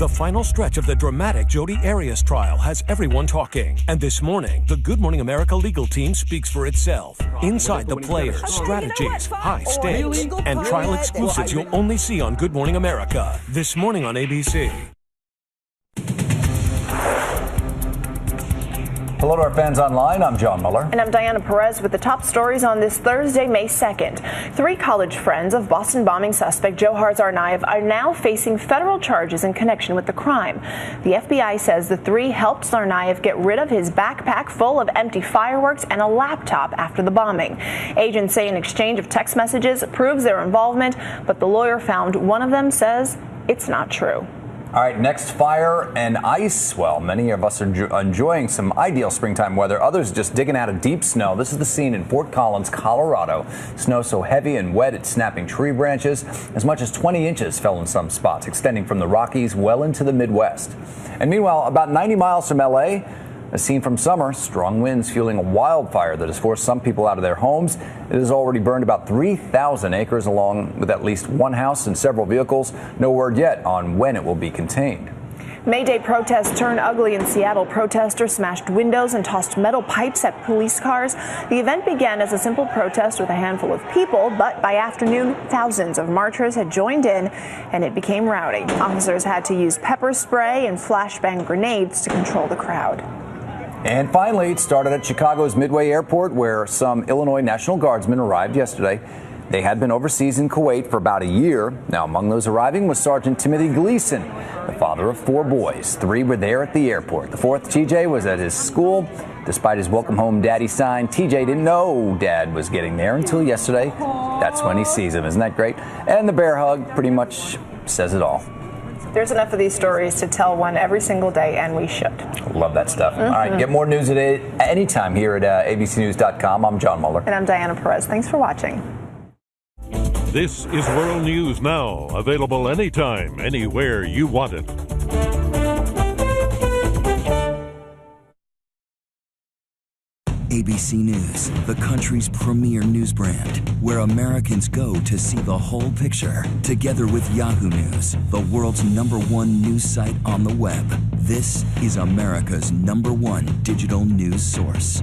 The final stretch of the dramatic Jodi Arias trial has everyone talking. And this morning, the Good Morning America legal team speaks for itself. Inside the players, strategies, high stakes, and trial exclusives you'll only see on Good Morning America. This morning on ABC. Hello to our fans online. I'm John Muller. And I'm Diana Perez with the top stories on this Thursday, May 2nd. 3 college friends of Boston bombing suspect Dzhokhar Tsarnaev are now facing federal charges in connection with the crime. The FBI says the 3 helped Tsarnaev get rid of his backpack full of empty fireworks and a laptop after the bombing. Agents say an exchange of text messages proves their involvement, but the lawyer found one of them says it's not true. All right, next, fire and ice. Well, many of us are enjoying some ideal springtime weather. Others just digging out of deep snow. This is the scene in Fort Collins, Colorado. Snow so heavy and wet it's snapping tree branches. As much as 20 inches fell in some spots, extending from the Rockies well into the Midwest. And meanwhile, about 90 miles from L.A., a scene from summer, strong winds fueling a wildfire that has forced some people out of their homes. It has already burned about 3,000 acres, along with at least one house and several vehicles. No word yet on when it will be contained. May Day protests turned ugly in Seattle. Protesters smashed windows and tossed metal pipes at police cars. The event began as a simple protest with a handful of people, but by afternoon, thousands of marchers had joined in, and it became rowdy. Officers had to use pepper spray and flashbang grenades to control the crowd. And finally, it started at Chicago's Midway Airport, where some Illinois National Guardsmen arrived yesterday. They had been overseas in Kuwait for about a year. Now, among those arriving was Sergeant Timothy Gleason, the father of 4 boys. 3 were there at the airport. The 4th, TJ, was at his school. Despite his welcome home daddy sign, TJ didn't know dad was getting there until yesterday. That's when he sees him. Isn't that great? And the bear hug pretty much says it all. There's enough of these stories to tell one every single day, and we should. Love that stuff. All right, get more news at anytime here at abcnews.com. I'm John Muller. And I'm Diana Perez. Thanks for watching. This is World News Now, available anytime, anywhere you want it. ABC News, the country's premier news brand, where Americans go to see the whole picture. Together with Yahoo News, the world's #1 news site on the web. This is America's #1 digital news source.